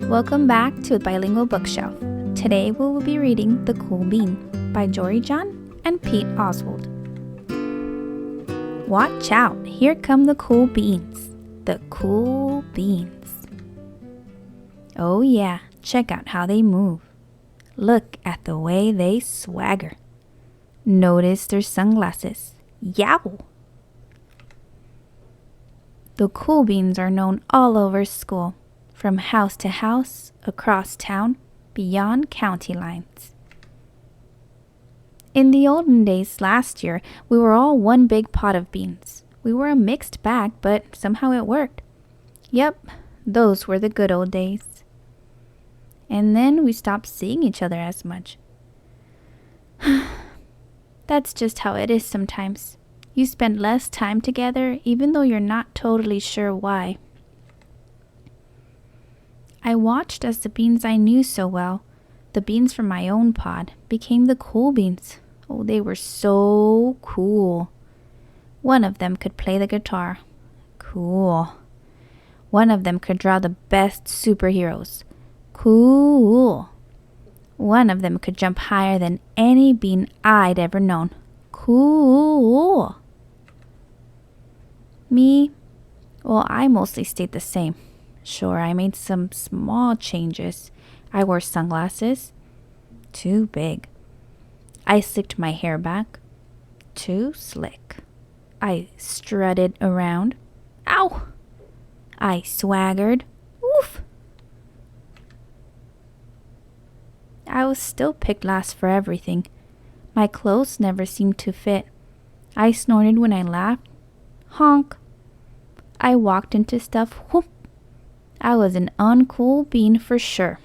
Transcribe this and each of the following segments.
Welcome back to Bilingual Bookshelf. Today we will be reading The Cool Bean by Jory John and Pete Oswald. Watch out, here come the cool beans. The cool beans. Oh yeah, check out how they move. Look at the way they swagger. Notice their sunglasses. Yow! The cool beans are known all over school, from house to house, across town, beyond county lines. In the olden days last year, we were all one big pot of beans. We were a mixed bag, but somehow it worked. Yep, those were the good old days. And then we stopped seeing each other as much. That's just how it is sometimes. You spend less time together even though you're not totally sure why. I watched as the beans I knew so well, the beans from my own pod, became the cool beans. Oh, they were so cool. One of them could play the guitar. Cool. One of them could draw the best superheroes. Cool. One of them could jump higher than any bean I'd ever known. Cool. Me? Well, I mostly stayed the same. Sure, I made some small changes. I wore sunglasses. Too big. I slicked my hair back. Too slick. I strutted around. Ow! I swaggered. Oof! I was still picked last for everything. My clothes never seemed to fit. I snorted when I laughed. Honk. I walked into stuff. Whoop. I was an uncool bean for sure.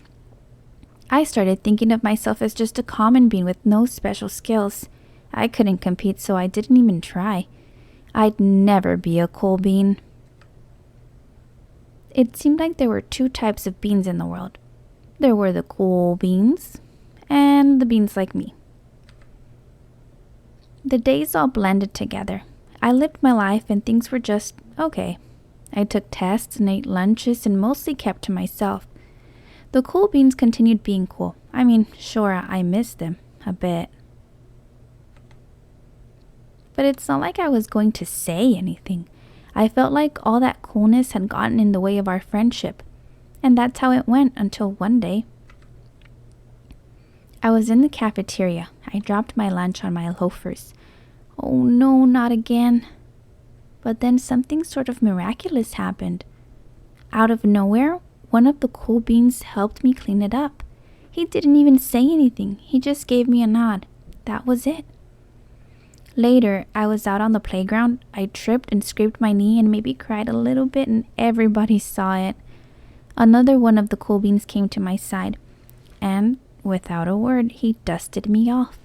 I started thinking of myself as just a common bean with no special skills. I couldn't compete, so I didn't even try. I'd never be a cool bean. It seemed like there were two types of beans in the world. There were the cool beans and the beans like me. The days all blended together. I lived my life and things were just okay. I took tests and ate lunches and mostly kept to myself. The cool beans continued being cool. I mean, sure, I missed them a bit. But it's not like I was going to say anything. I felt like all that coolness had gotten in the way of our friendship. And that's how it went until one day. I was in the cafeteria. I dropped my lunch on my loafers. Oh no, not again. But then something sort of miraculous happened. Out of nowhere, one of the cool beans helped me clean it up. He didn't even say anything. He just gave me a nod. That was it. Later, I was out on the playground. I tripped and scraped my knee and maybe cried a little bit, and everybody saw it. Another one of the cool beans came to my side, and without a word, he dusted me off.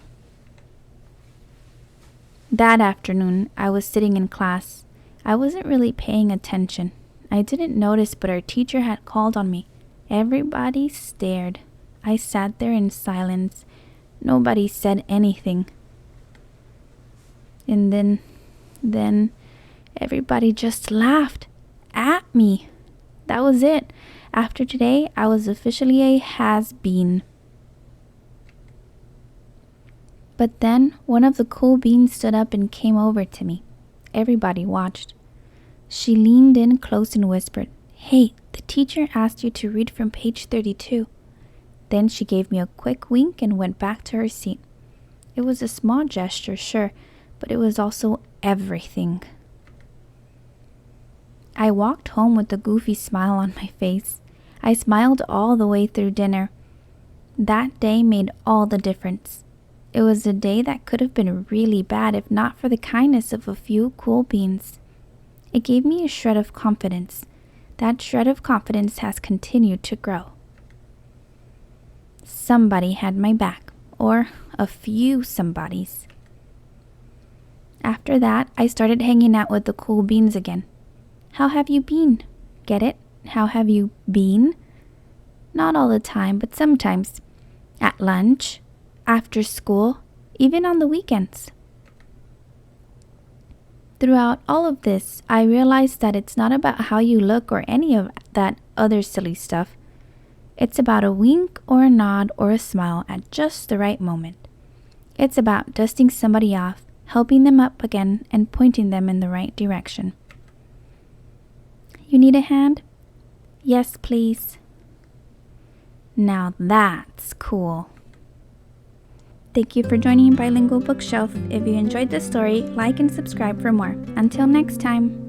That afternoon, I was sitting in class. I wasn't really paying attention. I didn't notice, but our teacher had called on me. Everybody stared. I sat there in silence. Nobody said anything. And then everybody just laughed at me. That was it. After today, I was officially a has-been. But then one of the cool beans stood up and came over to me. Everybody watched. She leaned in close and whispered, "Hey, the teacher asked you to read from page 32. Then she gave me a quick wink and went back to her seat. It was a small gesture, sure, but it was also everything. I walked home with a goofy smile on my face. I smiled all the way through dinner. That day made all the difference. It was a day that could have been really bad if not for the kindness of a few cool beans. It gave me a shred of confidence. That shred of confidence has continued to grow. Somebody had my back, or a few somebodies. After that, I started hanging out with the cool beans again. How have you been? Get it? How have you been? Not all the time, but sometimes. At lunch, after school, even on the weekends. Throughout all of this, I realized that it's not about how you look or any of that other silly stuff. It's about a wink or a nod or a smile at just the right moment. It's about dusting somebody off, helping them up again, and pointing them in the right direction. You need a hand? Yes, please. Now that's cool. Thank you for joining Bilingual Bookshelf. If you enjoyed this story, like and subscribe for more. Until next time.